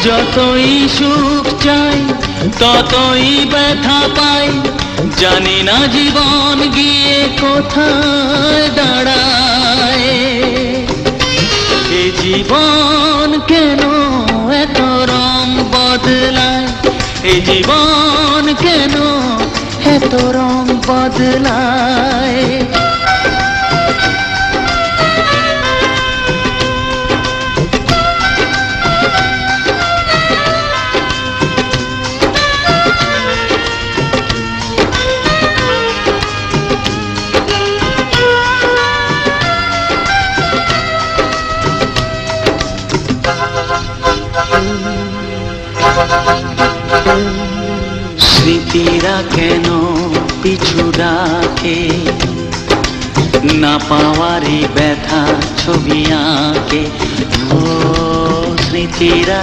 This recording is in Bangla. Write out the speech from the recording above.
যতই সুখ চাই ততই ব্যথা পাই, জানি না জীবন গিয়ে কোথায় দাঁড়ায়। এ জীবন কেন এত রং বদলায়, এ জীবন কেন এত রং বদলায়। স্মৃতিরা কেন পিছু ডাকে, না পাওয়ারই ব্যথা ছবি আঁকে। ও স্মৃতিরা